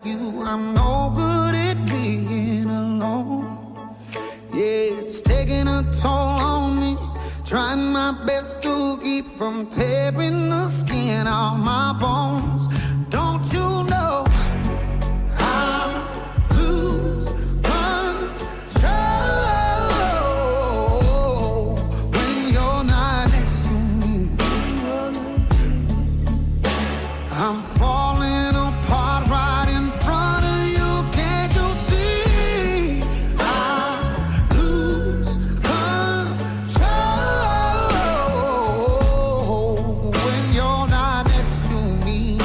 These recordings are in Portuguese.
you. I'm no good at being alone. Yeah, it's taking a toll on me. Trying my best to keep from tearing the skin off my bones. Don't you know I lose control when you're not next to me? I'm falling apart right in front of you. Can't you see? I lose control when you're not next to me.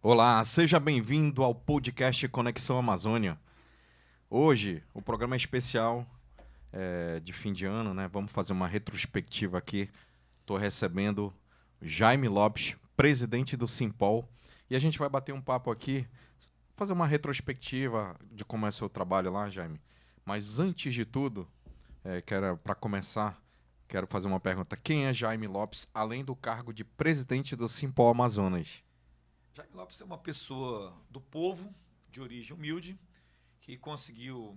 Olá, seja bem-vindo ao podcast Conexão Amazônia. Hoje, o programa é especial de fim de ano, né? Vamos fazer uma retrospectiva aqui. Estou recebendo Jaime Lopes, presidente do Simpol, e a gente vai bater um papo aqui, fazer uma retrospectiva de como é o seu trabalho lá, Jaime. Mas antes de tudo, para começar, quero fazer uma pergunta. Quem é Jaime Lopes, além do cargo de presidente do Simpol Amazonas? Jaime Lopes é uma pessoa do povo, de origem humilde, que conseguiu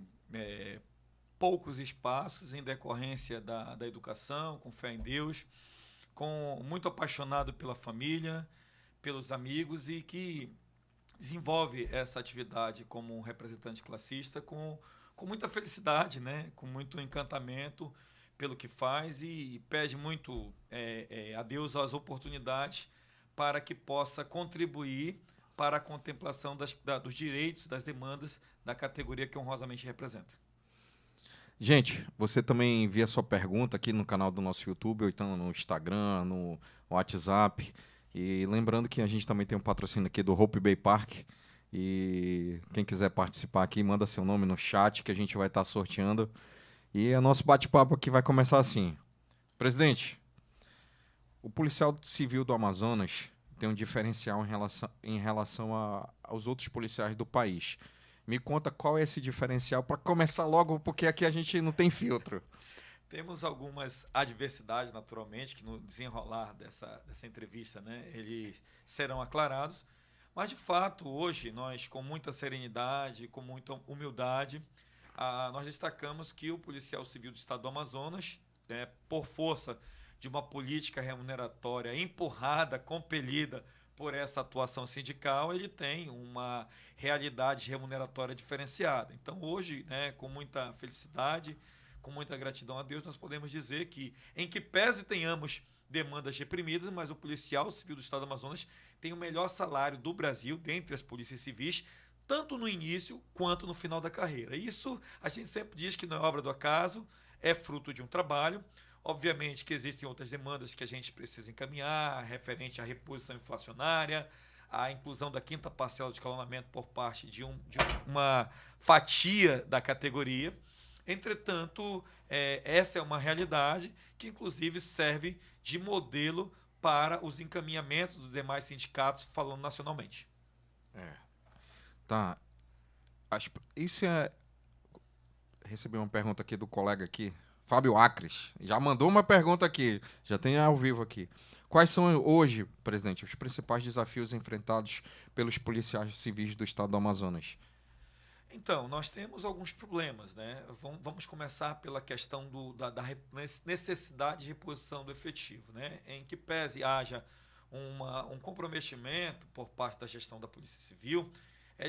poucos espaços em decorrência da educação, com fé em Deus, muito apaixonado pela família, pelos amigos e que desenvolve essa atividade como um representante classista com muita felicidade, né? Com muito encantamento pelo que faz e pede muito a Deus as oportunidades para que possa contribuir para a contemplação dos direitos, das demandas da categoria que honrosamente representa. Gente, você também envia sua pergunta aqui no canal do nosso YouTube, ou então no Instagram, no WhatsApp. E lembrando que a gente também tem um patrocínio aqui do Hope Bay Park. E quem quiser participar aqui, manda seu nome no chat que a gente vai estar sorteando. E o nosso bate-papo aqui vai começar assim. Presidente, o policial civil do Amazonas tem um diferencial em relação aos outros policiais do país. Me conta qual é esse diferencial para começar logo, porque aqui a gente não tem filtro. Temos algumas adversidades, naturalmente, que no desenrolar dessa entrevista, né, eles serão aclarados. Mas, de fato, hoje, nós, com muita serenidade, com muita humildade, nós destacamos que o policial civil do estado do Amazonas, por força de uma política remuneratória empurrada, compelida por essa atuação sindical, ele tem uma realidade remuneratória diferenciada. Então, hoje, né, com muita felicidade, com muita gratidão a Deus, nós podemos dizer que, em que pese tenhamos demandas reprimidas, mas o policial civil do estado do Amazonas tem o melhor salário do Brasil, dentre as polícias civis, tanto no início quanto no final da carreira. Isso a gente sempre diz que não é obra do acaso, é fruto de um trabalho. Obviamente que existem outras demandas que a gente precisa encaminhar, referente à reposição inflacionária, à inclusão da quinta parcela de escalonamento por parte de uma fatia da categoria. Entretanto, essa é uma realidade que, inclusive, serve de modelo para os encaminhamentos dos demais sindicatos, falando nacionalmente. Tá. Isso é... Recebi uma pergunta aqui do colega aqui, Fábio Acres. Já mandou uma pergunta aqui, já tem ao vivo aqui. Quais são hoje, presidente, os principais desafios enfrentados pelos policiais civis do estado do Amazonas? Então, nós temos alguns problemas, né? Vamos começar pela questão da necessidade de reposição do efetivo, né? Em que pese haja um comprometimento por parte da gestão da Polícia Civil,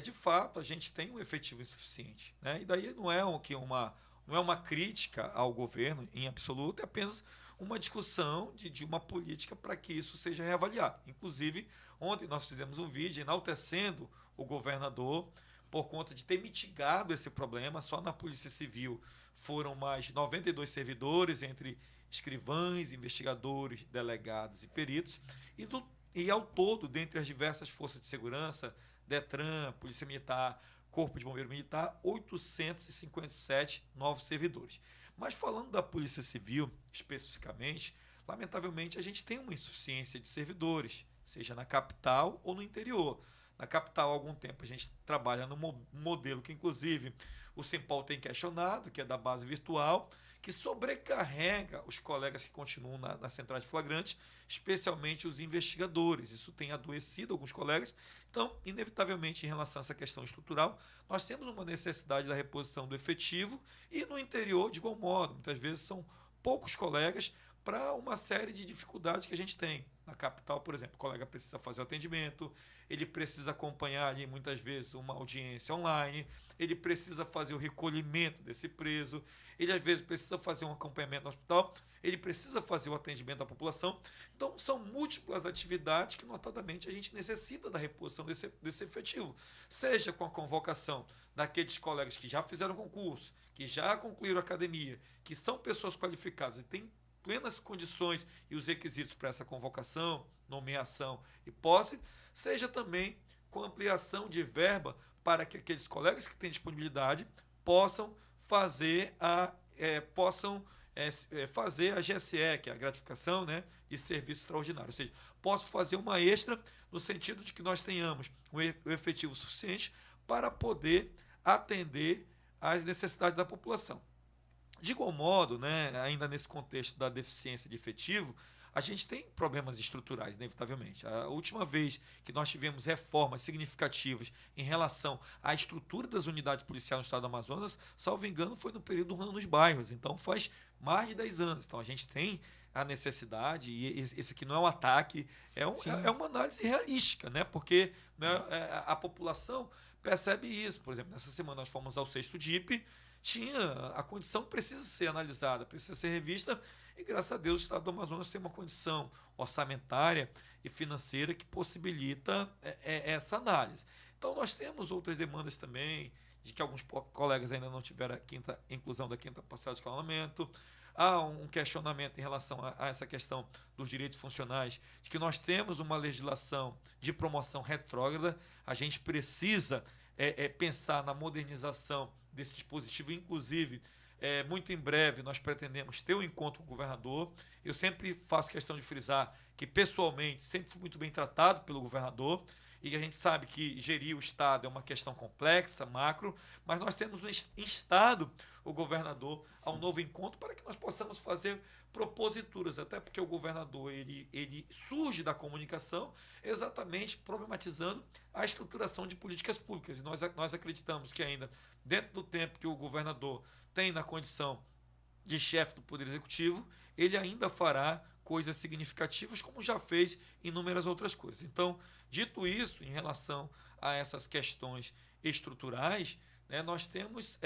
de fato a gente tem um efetivo insuficiente, né? E daí não é uma crítica ao governo em absoluto, é apenas uma discussão de uma política para que isso seja reavaliado. Inclusive, ontem nós fizemos um vídeo enaltecendo o governador por conta de ter mitigado esse problema. Só na Polícia Civil foram mais 92 servidores, entre escrivães, investigadores, delegados e peritos, e ao todo, dentre as diversas forças de segurança, DETRAN, Polícia Militar, Corpo de Bombeiro Militar, 857 novos servidores. Mas falando da Polícia Civil, especificamente, lamentavelmente a gente tem uma insuficiência de servidores, seja na capital ou no interior. Na capital, há algum tempo, a gente trabalha num modelo que, inclusive, o Simpol tem questionado, que é da base virtual, que sobrecarrega os colegas que continuam na central de flagrante, especialmente os investigadores. Isso tem adoecido alguns colegas. Então, inevitavelmente, em relação a essa questão estrutural, nós temos uma necessidade da reposição do efetivo e no interior, de igual modo. Muitas vezes são poucos colegas para uma série de dificuldades que a gente tem. Na capital, por exemplo, o colega precisa fazer o atendimento, ele precisa acompanhar ali muitas vezes uma audiência online, ele precisa fazer o recolhimento desse preso, ele às vezes precisa fazer um acompanhamento no hospital, ele precisa fazer o atendimento da população. Então, são múltiplas atividades que, notadamente, a gente necessita da reposição desse efetivo. Seja com a convocação daqueles colegas que já fizeram concurso, que já concluíram a academia, que são pessoas qualificadas e têm plenas condições e os requisitos para essa convocação, nomeação e posse, seja também com ampliação de verba para que aqueles colegas que têm disponibilidade possam fazer fazer a GSE, que é a gratificação, né, e serviço extraordinário. Ou seja, posso fazer uma extra no sentido de que nós tenhamos o efetivo suficiente para poder atender às necessidades da população. De igual modo, né, ainda nesse contexto da deficiência de efetivo, a gente tem problemas estruturais, inevitavelmente. A última vez que nós tivemos reformas significativas em relação à estrutura das unidades policiais no estado do Amazonas, salvo engano, foi no período do Rano nos Bairros. Então, faz mais de 10 anos. Então, a gente tem a necessidade, e esse aqui não é um ataque, é uma análise realística, né? Porque, né, a população percebe isso. Por exemplo, nessa semana nós fomos ao 6º DIP, a condição precisa ser analisada, precisa ser revista, e graças a Deus o estado do Amazonas tem uma condição orçamentária e financeira que possibilita essa análise. Então nós temos outras demandas também, de que alguns colegas ainda não tiveram a inclusão da 5ª parcela de escalonamento. Há um questionamento em relação a essa questão dos direitos funcionais, de que nós temos uma legislação de promoção retrógrada, a gente precisa pensar na modernização desse dispositivo, inclusive, muito em breve nós pretendemos ter um encontro com o governador. Eu sempre faço questão de frisar que, pessoalmente, sempre fui muito bem tratado pelo governador, e a gente sabe que gerir o Estado é uma questão complexa, macro, mas nós temos instado o governador a um novo encontro para que nós possamos fazer proposituras, até porque o governador ele surge da comunicação exatamente problematizando a estruturação de políticas públicas, e nós acreditamos que ainda, dentro do tempo que o governador tem na condição de chefe do Poder Executivo, ele ainda fará coisas significativas, como já fez inúmeras outras coisas. Então, dito isso, em relação a essas questões estruturais, né, nós temos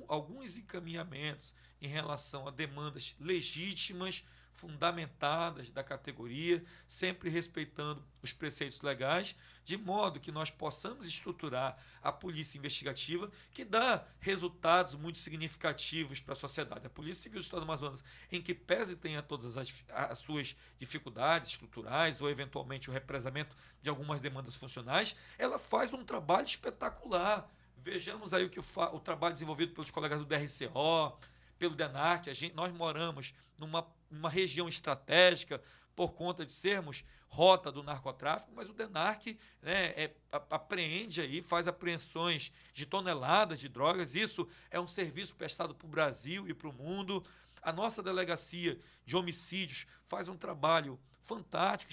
alguns encaminhamentos em relação a demandas legítimas, fundamentadas da categoria, sempre respeitando os preceitos legais, de modo que nós possamos estruturar a polícia investigativa, que dá resultados muito significativos para a sociedade. A Polícia Civil do Estado do Amazonas, em que pese tenha todas as suas dificuldades estruturais ou, eventualmente, o represamento de algumas demandas funcionais, ela faz um trabalho espetacular. Vejamos aí o trabalho desenvolvido pelos colegas do DRCO, pelo DENARC. Nós moramos numa região estratégica por conta de sermos rota do narcotráfico, mas o DENARC, né, apreende aí, faz apreensões de toneladas de drogas. Isso é um serviço prestado para o Brasil e para o mundo. A nossa delegacia de homicídios faz um trabalho fantástico,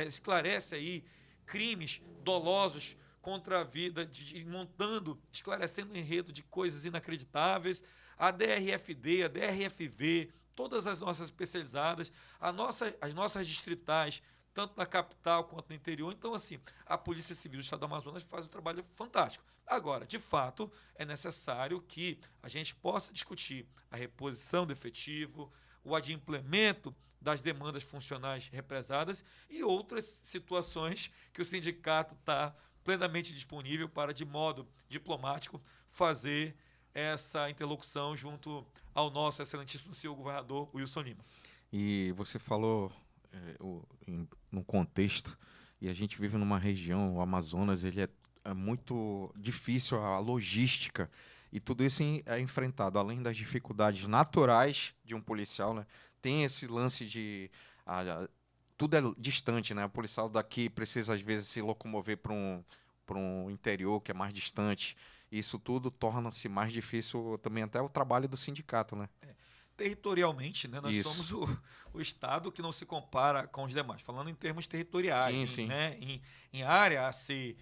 esclarece aí crimes dolosos contra a vida, esclarecendo o enredo de coisas inacreditáveis. A DRFD, a DRFV, todas as nossas especializadas, as nossas distritais, tanto na capital quanto no interior. Então, assim, a Polícia Civil do Estado do Amazonas faz um trabalho fantástico. Agora, de fato, é necessário que a gente possa discutir a reposição do efetivo, o adimplemento das demandas funcionais represadas e outras situações que o sindicato está plenamente disponível para, de modo diplomático, fazer essa interlocução junto ao nosso excelentíssimo senhor governador Wilson Lima. E você falou no contexto, e a gente vive numa região, o Amazonas, ele é muito difícil a logística, e tudo isso é enfrentado, além das dificuldades naturais de um policial, né? Tem esse lance de... tudo é distante, né? O policial daqui precisa, às vezes, se locomover para um interior que é mais distante. Isso tudo torna-se mais difícil também até o trabalho do sindicato, né? Territorialmente, né, nós somos o estado que não se compara com os demais, falando em termos territoriais, sim. Né, em área a ser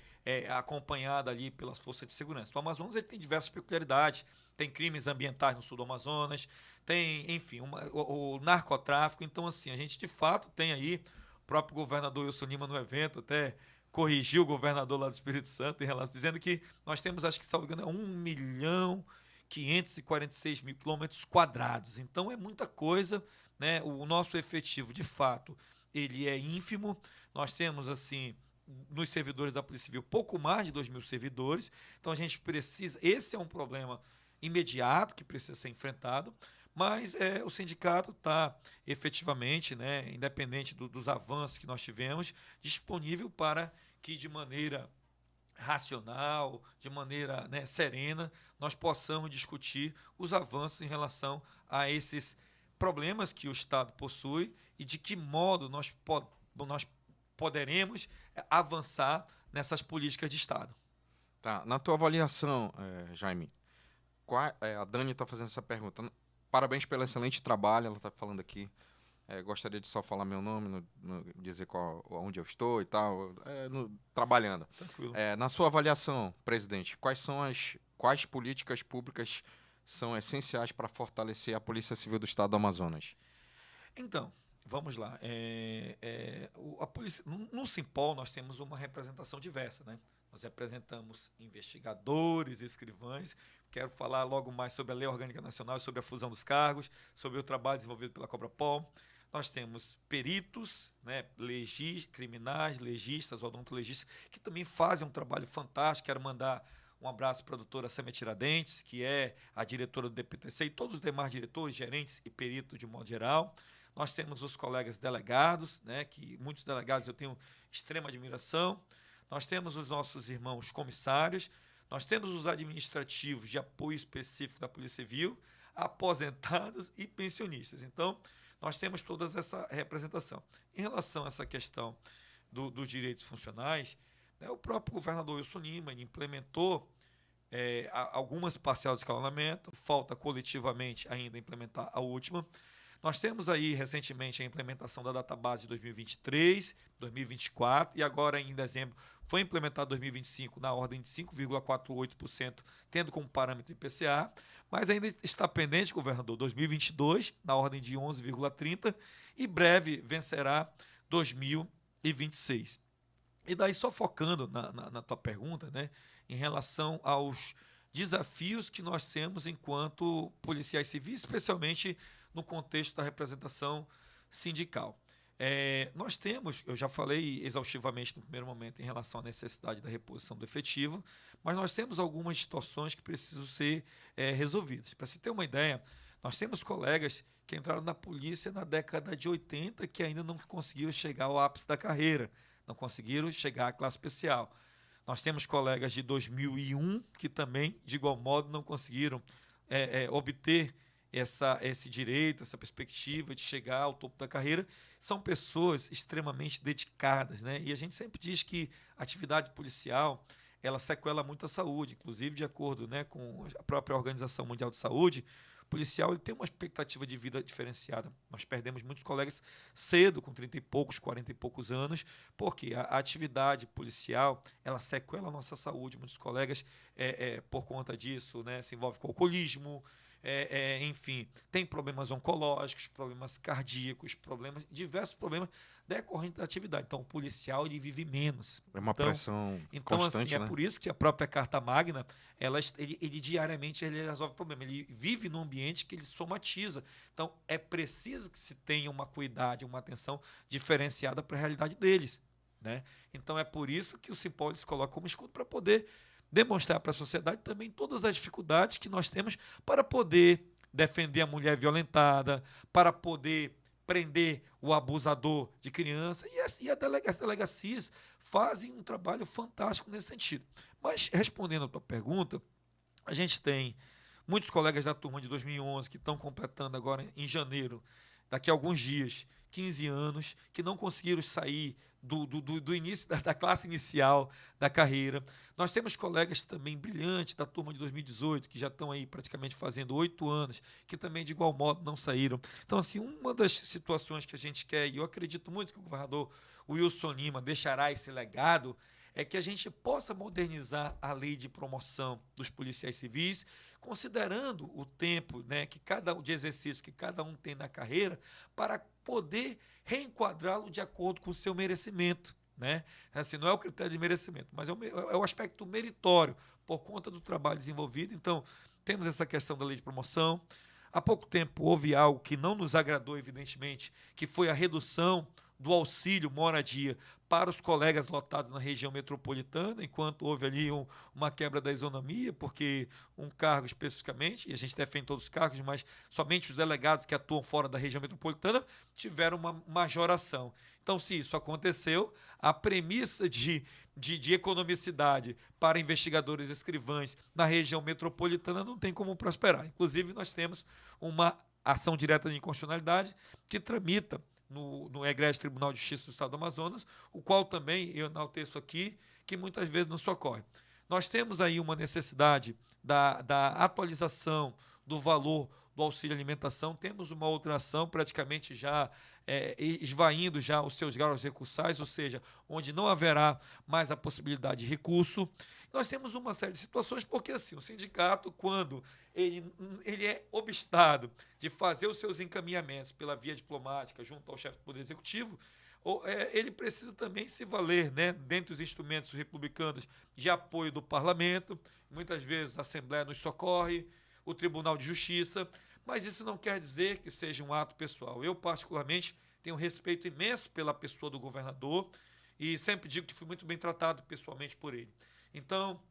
acompanhada ali pelas forças de segurança. O Amazonas ele tem diversas peculiaridades, tem crimes ambientais no sul do Amazonas, tem, enfim, o narcotráfico. Então, assim, a gente de fato tem aí o próprio governador Wilson Lima no evento, até corrigiu o governador lá do Espírito Santo em relação, dizendo que nós temos, acho que, salvo engano, 1.546.000 quilômetros quadrados. Então é muita coisa, né? O nosso efetivo, de fato, ele é ínfimo. Nós temos, assim, nos servidores da Polícia Civil, pouco mais de 2.000 servidores. Então a gente precisa... Esse é um problema imediato que precisa ser enfrentado, mas o sindicato está efetivamente, né, independente dos avanços que nós tivemos, disponível para que de maneira racional, de maneira, né, serena, nós possamos discutir os avanços em relação a esses problemas que o Estado possui e de que modo nós poderemos avançar nessas políticas de Estado. Tá. Na tua avaliação, Jaime, a Dani está fazendo essa pergunta. Parabéns pelo excelente trabalho, ela está falando aqui. Gostaria de só falar meu nome, dizer onde eu estou e tal, trabalhando. Tranquilo. Na sua avaliação, presidente, quais políticas públicas são essenciais para fortalecer a Polícia Civil do Estado do Amazonas? Então, vamos lá. A polícia, no Simpol nós temos uma representação diversa, né? Nós representamos investigadores, escrivães. Quero falar logo mais sobre a Lei Orgânica Nacional, sobre a fusão dos cargos, sobre o trabalho desenvolvido pela Cobrapol. Nós temos peritos, né, criminais, legistas, odontolegistas, que também fazem um trabalho fantástico. Quero mandar um abraço para a doutora Sâmia Tiradentes, que é a diretora do DPTC, e todos os demais diretores, gerentes e peritos de modo geral. Nós temos os colegas delegados, né, que muitos delegados eu tenho extrema admiração. Nós temos os nossos irmãos comissários, nós temos os administrativos de apoio específico da Polícia Civil, aposentados e pensionistas. Então, nós temos toda essa representação. Em relação a essa questão dos direitos funcionais, né, o próprio governador Wilson Lima implementou algumas parcelas de escalonamento, falta coletivamente ainda implementar a última. Nós temos aí recentemente a implementação da database de 2023, 2024 e agora em dezembro foi implementado 2025 na ordem de 5,48%, tendo como parâmetro IPCA, mas ainda está pendente, governador, 2022 na ordem de 11,30% e breve vencerá 2026. E daí só focando na tua pergunta, né, em relação aos desafios que nós temos enquanto policiais civis, especialmente no contexto da representação sindical. Nós temos, eu já falei exaustivamente no primeiro momento em relação à necessidade da reposição do efetivo, mas nós temos algumas situações que precisam ser resolvidas. Para se ter uma ideia, nós temos colegas que entraram na polícia na década de 80 que ainda não conseguiram chegar ao ápice da carreira, não conseguiram chegar à classe especial. Nós temos colegas de 2001 que também, de igual modo, não conseguiram obter esse direito, essa perspectiva de chegar ao topo da carreira. São pessoas extremamente dedicadas, né? E a gente sempre diz que a atividade policial ela sequela muito a saúde, inclusive de acordo, né, com a própria Organização Mundial de Saúde, o policial ele tem uma expectativa de vida diferenciada. Nós perdemos muitos colegas cedo, com 30 e poucos, 40 e poucos anos, porque a atividade policial ela sequela a nossa saúde. Muitos colegas, por conta disso, né, se envolvem com alcoolismo, enfim, tem problemas oncológicos, problemas cardíacos, diversos problemas decorrentes da atividade. Então, o policial ele vive menos. É uma pressão constante, assim, né? É por isso que a própria Carta Magna, ele diariamente ele resolve o problema. Ele vive num ambiente que ele somatiza. Então, é preciso que se tenha uma cuidado, uma atenção diferenciada para a realidade deles, né? Então, é por isso que o Simpol se coloca como escudo para poder demonstrar para a sociedade também todas as dificuldades que nós temos para poder defender a mulher violentada, para poder prender o abusador de criança. E as delegacias fazem um trabalho fantástico nesse sentido. Mas, respondendo a tua pergunta, a gente tem muitos colegas da turma de 2011 que estão completando agora em janeiro, daqui a alguns dias, 15 anos, que não conseguiram sair do início da classe inicial da carreira. Nós temos colegas também brilhantes da turma de 2018, que já estão aí praticamente fazendo 8 anos, que também de igual modo não saíram. Então, assim, uma das situações que a gente quer, e eu acredito muito que o governador Wilson Lima deixará esse legado, é que a gente possa modernizar a lei de promoção dos policiais civis, considerando o tempo, né, de exercício que cada um tem na carreira, para poder reenquadrá-lo de acordo com o seu merecimento, né? Assim, não é o critério de merecimento, mas é o aspecto meritório, por conta do trabalho desenvolvido. Então, temos essa questão da lei de promoção. Há pouco tempo houve algo que não nos agradou, evidentemente, que foi a redução do auxílio moradia para os colegas lotados na região metropolitana, enquanto houve ali uma quebra da isonomia, porque um cargo especificamente, e a gente defende todos os cargos, mas somente os delegados que atuam fora da região metropolitana tiveram uma majoração. Então, se isso aconteceu, a premissa de economicidade para investigadores e escrivães na região metropolitana não tem como prosperar. Inclusive, nós temos uma ação direta de inconstitucionalidade que tramita no Egrégio Tribunal de Justiça do Estado do Amazonas, o qual também eu enalteço aqui, que muitas vezes não socorre. Nós temos aí uma necessidade da atualização do valor do auxílio alimentação, temos uma outra ação praticamente já esvaindo já os seus graus recursais, ou seja, onde não haverá mais a possibilidade de recurso. Nós temos uma série de situações, porque assim, o sindicato, quando ele é obstado de fazer os seus encaminhamentos pela via diplomática junto ao chefe do Poder Executivo, ele precisa também se valer, né, dentre os instrumentos republicanos de apoio do parlamento, muitas vezes a Assembleia nos socorre, o Tribunal de Justiça, mas isso não quer dizer que seja um ato pessoal. Eu, particularmente, tenho um respeito imenso pela pessoa do governador e sempre digo que fui muito bem tratado pessoalmente por ele. Então,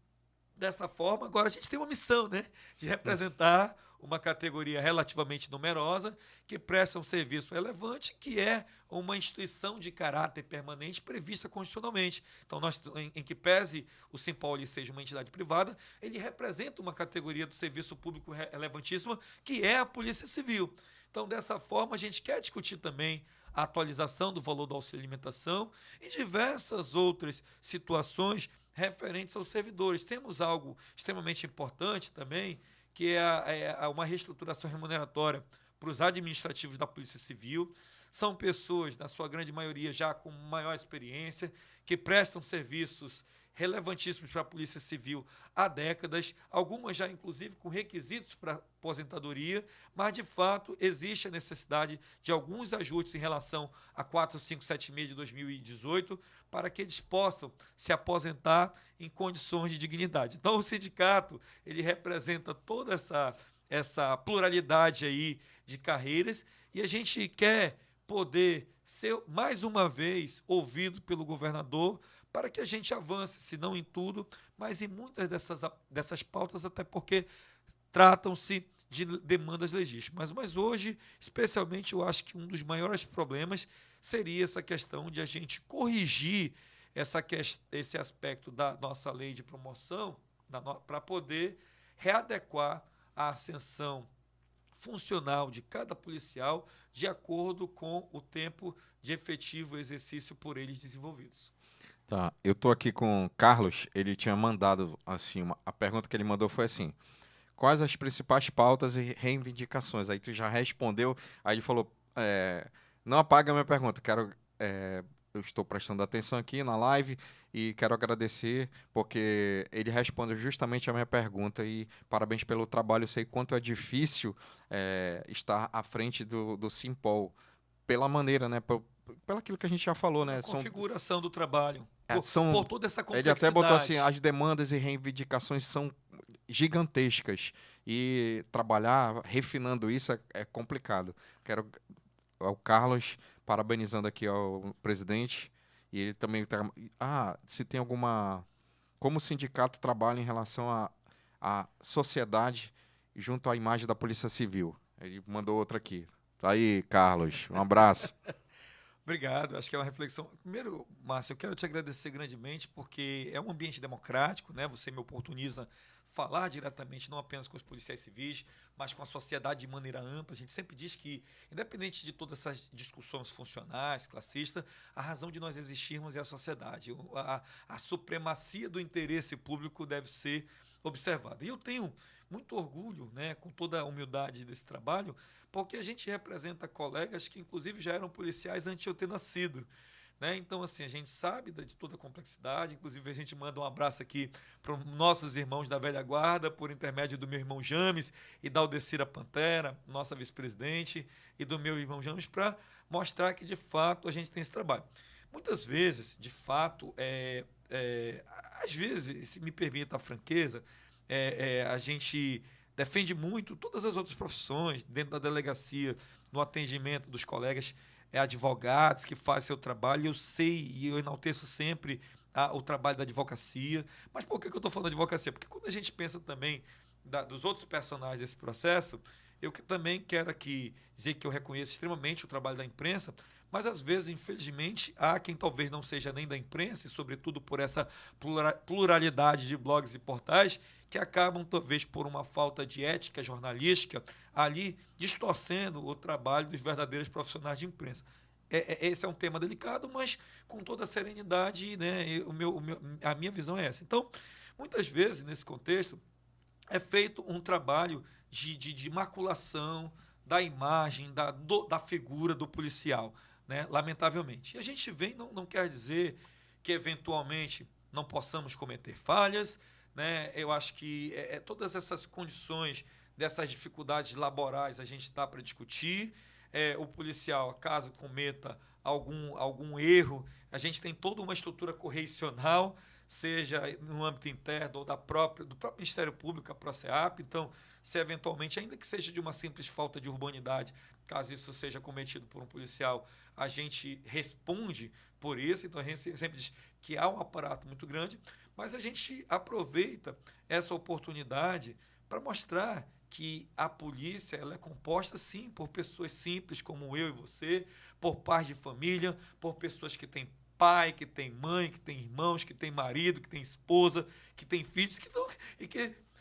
dessa forma, agora a gente tem uma missão, né, de representar uma categoria relativamente numerosa que presta um serviço relevante, que é uma instituição de caráter permanente prevista constitucionalmente. Então, nós, em que pese o Simpol seja uma entidade privada, ele representa uma categoria do serviço público relevantíssima, que é a Polícia Civil. Então, dessa forma, a gente quer discutir também a atualização do valor do auxílio alimentação e diversas outras situações referentes aos servidores. Temos algo extremamente importante também, que é uma reestruturação remuneratória para os administrativos da Polícia Civil. São pessoas, na sua grande maioria, já com maior experiência, que prestam serviços relevantíssimos para a Polícia Civil há décadas, algumas já, inclusive, com requisitos para aposentadoria, mas, de fato, existe a necessidade de alguns ajustes em relação a 4576 de 2018, para que eles possam se aposentar em condições de dignidade. Então, o sindicato, ele representa toda essa pluralidade aí de carreiras e a gente quer poder ser, mais uma vez, ouvido pelo governador para que a gente avance, se não em tudo, mas em muitas dessas pautas, até porque tratam-se de demandas legítimas. Mas hoje, especialmente, eu acho que um dos maiores problemas seria essa questão de a gente corrigir esse aspecto da nossa lei de promoção para poder readequar a ascensão funcional de cada policial de acordo com o tempo de efetivo exercício por eles desenvolvidos. Tá, eu tô aqui com o Carlos, ele tinha mandado, assim, a pergunta que ele mandou foi assim: quais as principais pautas e reivindicações? Aí tu já respondeu, aí ele falou, não apaga a minha pergunta, eu estou prestando atenção aqui na live e quero agradecer, porque ele respondeu justamente a minha pergunta e parabéns pelo trabalho, eu sei quanto é difícil estar à frente do Simpol, pela maneira, né, pelo aquilo que a gente já falou, né? A configuração do trabalho. Por toda essa complexidade. Ele até botou assim, as demandas e reivindicações são gigantescas e trabalhar refinando isso é complicado. Quero o Carlos parabenizando aqui ao presidente e ele também se tem alguma, como o sindicato trabalha em relação à sociedade junto à imagem da Polícia Civil. Ele mandou outra aqui. Tá aí, Carlos, um abraço. Obrigado, acho que é uma reflexão. Primeiro, Márcio, eu quero te agradecer grandemente, porque é um ambiente democrático, né? Você me oportuniza falar diretamente, não apenas com os policiais civis, mas com a sociedade de maneira ampla. A gente sempre diz que, independente de todas essas discussões funcionais, classistas, a razão de nós existirmos é a sociedade. A supremacia do interesse público deve ser observada. E eu tenho muito orgulho, né, com toda a humildade desse trabalho, porque a gente representa colegas que, inclusive, já eram policiais antes de eu ter nascido. Né? Então, assim, a gente sabe de toda a complexidade, inclusive a gente manda um abraço aqui para os nossos irmãos da velha guarda, por intermédio do meu irmão James e da Aldecira Pantera, nossa vice-presidente, e do meu irmão James, para mostrar que, de fato, a gente tem esse trabalho. Muitas vezes, de fato, às vezes, se me permita a franqueza, a gente defende muito todas as outras profissões dentro da delegacia, no atendimento dos colegas. advogados que fazem seu trabalho, eu sei e eu enalteço sempre o trabalho da advocacia. Mas por que eu estou falando da advocacia? Porque quando a gente pensa também dos outros personagens desse processo, eu que também quero aqui dizer que eu reconheço extremamente o trabalho da imprensa, mas às vezes, infelizmente, há quem talvez não seja nem da imprensa, e sobretudo por essa pluralidade de blogs e portais, que acabam, talvez por uma falta de ética jornalística, ali distorcendo o trabalho dos verdadeiros profissionais de imprensa. Esse é um tema delicado, mas com toda a serenidade, né, a minha visão é essa. Então, muitas vezes, nesse contexto, é feito um trabalho de maculação da imagem, da figura do policial, né? Lamentavelmente. E a gente vem, não quer dizer que eventualmente não possamos cometer falhas, né? Eu acho que todas essas condições, dessas dificuldades laborais, a gente está para discutir. O policial, caso cometa algum erro, a gente tem toda uma estrutura correicional, seja no âmbito interno ou do próprio Ministério Público, a PROCEAP. Então, se eventualmente, ainda que seja de uma simples falta de urbanidade, caso isso seja cometido por um policial, a gente responde por isso. Então, a gente sempre diz que há um aparato muito grande, mas a gente aproveita essa oportunidade para mostrar que a polícia ela é composta, sim, por pessoas simples como eu e você, por pais de família, por pessoas que têm pai, que tem mãe, que tem irmãos, que tem marido, que tem esposa, que tem filhos, que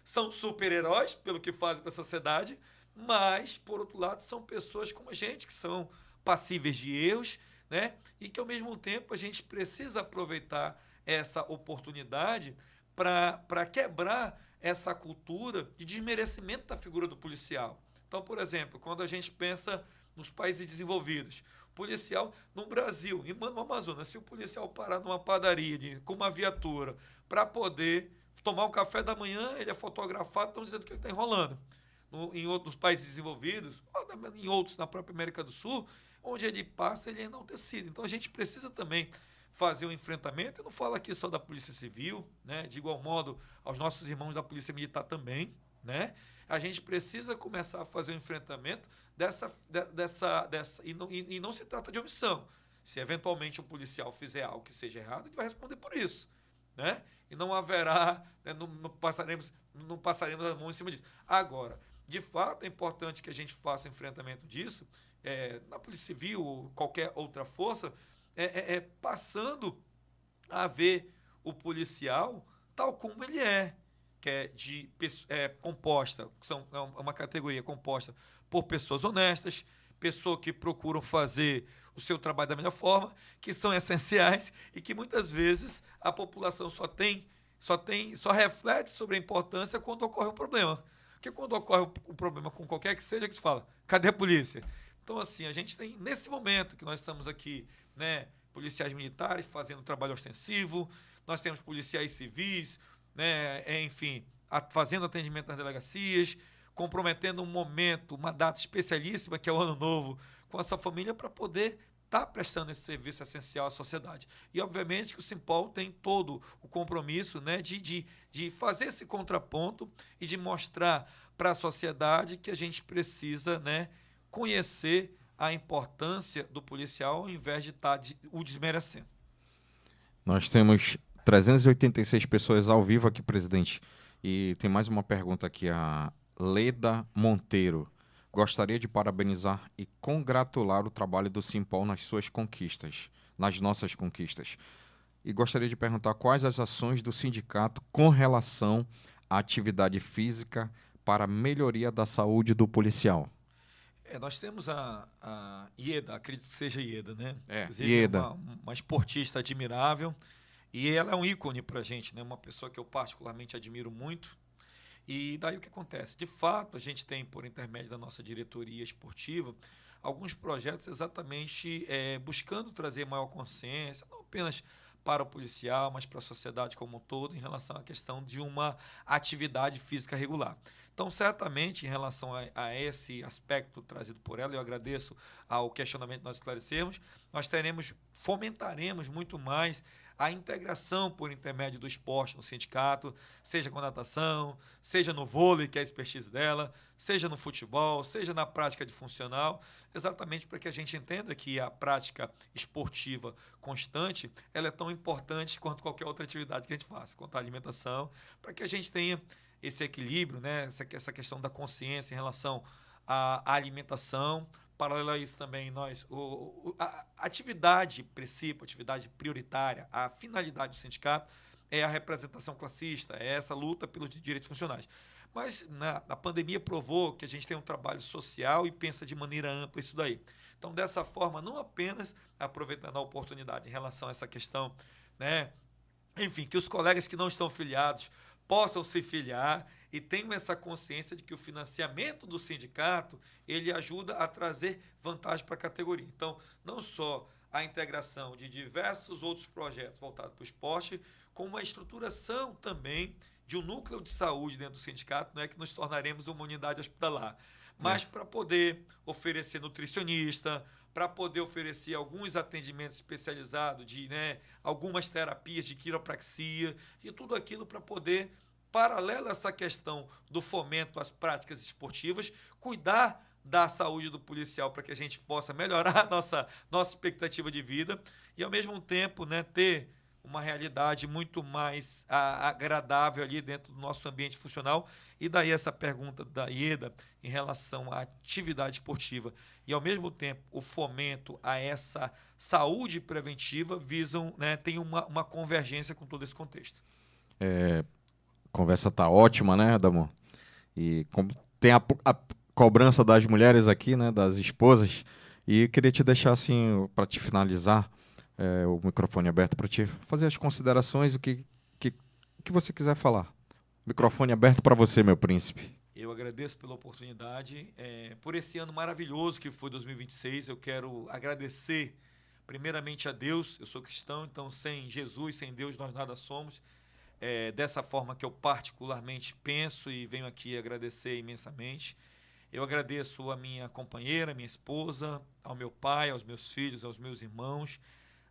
são super-heróis pelo que fazem para a sociedade, mas, por outro lado, são pessoas como a gente, que são passíveis de erros, né? E que, ao mesmo tempo, a gente precisa aproveitar essa oportunidade para quebrar essa cultura de desmerecimento da figura do policial. Então, por exemplo, quando a gente pensa nos países desenvolvidos, policial no Brasil, no Amazonas, se o policial parar numa padaria com uma viatura para poder tomar o café da manhã, ele é fotografado, estão dizendo que ele está enrolando. Em outros países desenvolvidos, em outros na própria América do Sul, onde ele passa, ele é enaltecido. Então a gente precisa também fazer um enfrentamento. Eu não falo aqui só da Polícia Civil, né? De igual modo aos nossos irmãos da Polícia Militar também, né? A gente precisa começar a fazer um enfrentamento e não se trata de omissão. Se eventualmente um policial fizer algo que seja errado, ele vai responder por isso, né? E não haverá, né, não passaremos a mão em cima disso. Agora, de fato, é importante que a gente faça o enfrentamento disso, na Polícia Civil ou qualquer outra força, passando a ver o policial tal como ele é, que composta, é uma categoria composta por pessoas honestas, pessoas que procuram fazer o seu trabalho da melhor forma, que são essenciais e que muitas vezes a população só reflete sobre a importância quando ocorre um problema. Porque quando ocorre um problema com qualquer que seja, que se fala, cadê a polícia? Então, assim, a gente tem, nesse momento que nós estamos aqui, né, policiais militares fazendo trabalho ostensivo, nós temos policiais civis, né, enfim, fazendo atendimento nas delegacias, comprometendo um momento, uma data especialíssima, que é o Ano Novo, com a sua família, para poder estar prestando esse serviço essencial à sociedade. E, obviamente, que o Simpol tem todo o compromisso, né, de fazer esse contraponto e de mostrar para a sociedade que a gente precisa, né, conhecer a importância do policial ao invés de estar o desmerecendo. Nós temos 386 pessoas ao vivo aqui, presidente. E tem mais uma pergunta aqui, a Leda Monteiro. Gostaria de parabenizar e congratular o trabalho do Simpol nas suas conquistas, nas nossas conquistas. E gostaria de perguntar quais as ações do sindicato com relação à atividade física para a melhoria da saúde do policial. Nós temos a Ieda, acredito que seja Ieda, né? Ieda. Uma esportista admirável, e ela é um ícone para a gente, né? Uma pessoa que eu particularmente admiro muito. E daí o que acontece? De fato, a gente tem, por intermédio da nossa diretoria esportiva, alguns projetos exatamente buscando trazer maior consciência, não apenas para o policial, mas para a sociedade como um todo, em relação à questão de uma atividade física regular. Então, certamente, em relação a esse aspecto trazido por ela, eu agradeço ao questionamento que nós esclarecemos, nós fomentaremos muito mais a integração por intermédio do esporte no sindicato, seja com a natação, seja no vôlei, que é a expertise dela, seja no futebol, seja na prática de funcional, exatamente para que a gente entenda que a prática esportiva constante, ela é tão importante quanto qualquer outra atividade que a gente faça, quanto a alimentação, para que a gente tenha esse equilíbrio, né? Essa questão da consciência em relação à alimentação. Paralelo a isso também, a atividade princípio, atividade prioritária, a finalidade do sindicato é a representação classista, é essa luta pelos direitos funcionais. Mas a pandemia provou que a gente tem um trabalho social e pensa de maneira ampla isso daí. Então, dessa forma, não apenas aproveitando a oportunidade em relação a essa questão, né? Enfim, que os colegas que não estão filiados possam se filiar e tenham essa consciência de que o financiamento do sindicato, ele ajuda a trazer vantagem para a categoria. Então, não só a integração de diversos outros projetos voltados para o esporte, como a estruturação também de um núcleo de saúde dentro do sindicato, não é que nos tornaremos uma unidade hospitalar, mas para poder oferecer nutricionista, para poder oferecer alguns atendimentos especializados de algumas terapias de quiropraxia e tudo aquilo para poder, paralelo a essa questão do fomento às práticas esportivas, cuidar da saúde do policial para que a gente possa melhorar a nossa expectativa de vida e, ao mesmo tempo, ter uma realidade muito mais agradável ali dentro do nosso ambiente funcional. E daí essa pergunta da Ieda em relação à atividade esportiva e, ao mesmo tempo, o fomento a essa saúde preventiva visam, tem uma convergência com todo esse contexto. A conversa tá ótima, né, Adamo? E como tem a cobrança das mulheres aqui, né, das esposas, e queria te deixar assim, para te finalizar, o microfone aberto para te fazer as considerações, o que você quiser falar. Microfone aberto para você, meu príncipe. Eu agradeço pela oportunidade, por esse ano maravilhoso que foi 2026. Eu quero agradecer primeiramente a Deus. Eu sou cristão, então sem Jesus, sem Deus, nós nada somos. Dessa forma que eu particularmente penso e venho aqui agradecer imensamente. Eu agradeço a minha companheira, minha esposa, ao meu pai, aos meus filhos, aos meus irmãos,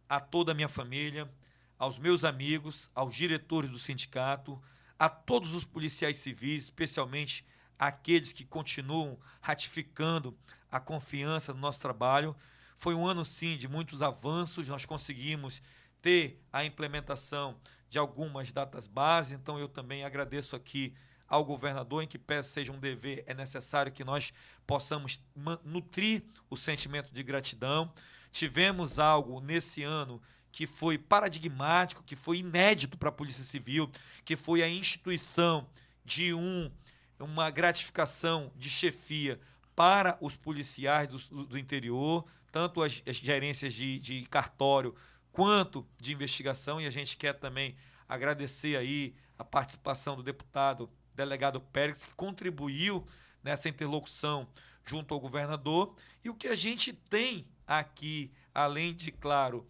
a toda a minha família, aos meus amigos, aos diretores do sindicato, a todos os policiais civis, especialmente aqueles que continuam ratificando a confiança no nosso trabalho. Foi um ano, sim, de muitos avanços. Nós conseguimos ter a implementação de algumas datas base, então eu também agradeço aqui ao governador, em que peço seja um dever, é necessário que nós possamos nutrir o sentimento de gratidão. Tivemos algo nesse ano que foi paradigmático, que foi inédito para a Polícia Civil, que foi a instituição de uma gratificação de chefia para os policiais do interior, tanto as gerências de cartório quanto de investigação, e a gente quer também agradecer aí a participação do delegado Pérez, que contribuiu nessa interlocução junto ao governador. E o que a gente tem aqui, além de, claro,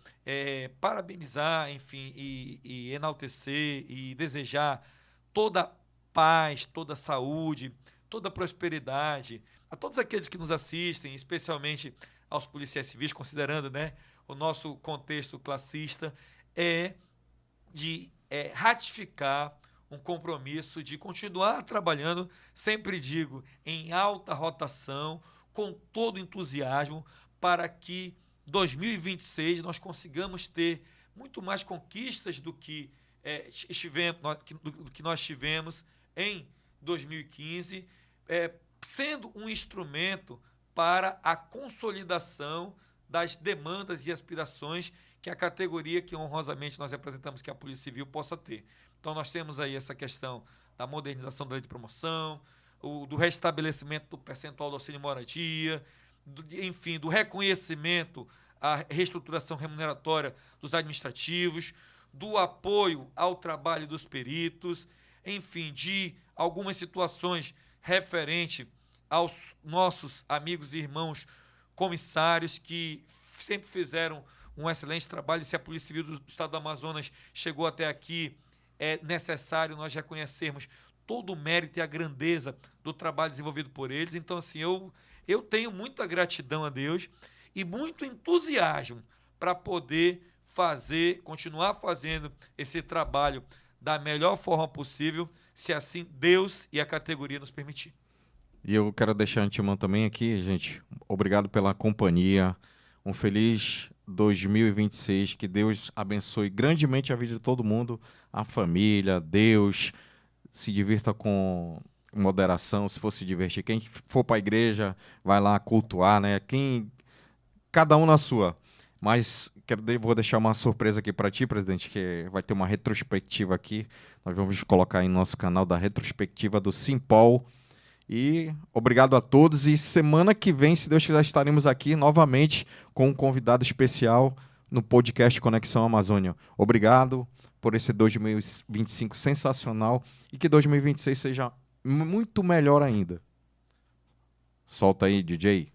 parabenizar, enfim, e enaltecer e desejar toda paz, toda saúde, toda prosperidade a todos aqueles que nos assistem, especialmente aos policiais civis, considerando o nosso contexto classista, de ratificar um compromisso de continuar trabalhando, sempre digo, em alta rotação, com todo entusiasmo, para que 2026 nós consigamos ter muito mais conquistas do que nós tivemos em 2015, sendo um instrumento para a consolidação das demandas e aspirações que a categoria que honrosamente nós representamos, que é a Polícia Civil, possa ter. Então nós temos aí essa questão da modernização da lei de promoção, do restabelecimento do percentual do auxílio moradia, enfim, do reconhecimento à reestruturação remuneratória dos administrativos, do apoio ao trabalho dos peritos, enfim, de algumas situações referentes aos nossos amigos e irmãos comissários que sempre fizeram um excelente trabalho. Se a Polícia Civil do Estado do Amazonas chegou até aqui, é necessário nós reconhecermos todo o mérito e a grandeza do trabalho desenvolvido por eles. Então, assim, eu tenho muita gratidão a Deus e muito entusiasmo para poder continuar fazendo esse trabalho da melhor forma possível, se assim Deus e a categoria nos permitir. E eu quero deixar antemão também aqui, gente, obrigado pela companhia, um feliz 2026, que Deus abençoe grandemente a vida de todo mundo, a família, Deus, se divirta com moderação, se for se divertir, quem for para a igreja, vai lá cultuar, né? Cada um na sua. Mas vou deixar uma surpresa aqui para ti, presidente, que vai ter uma retrospectiva aqui. Nós vamos colocar em nosso canal da retrospectiva do Simpol. E obrigado a todos. E semana que vem, se Deus quiser, estaremos aqui novamente com um convidado especial no podcast Conexão Amazônia. Obrigado por esse 2025 sensacional e que 2026 seja muito melhor ainda. Solta aí, DJ.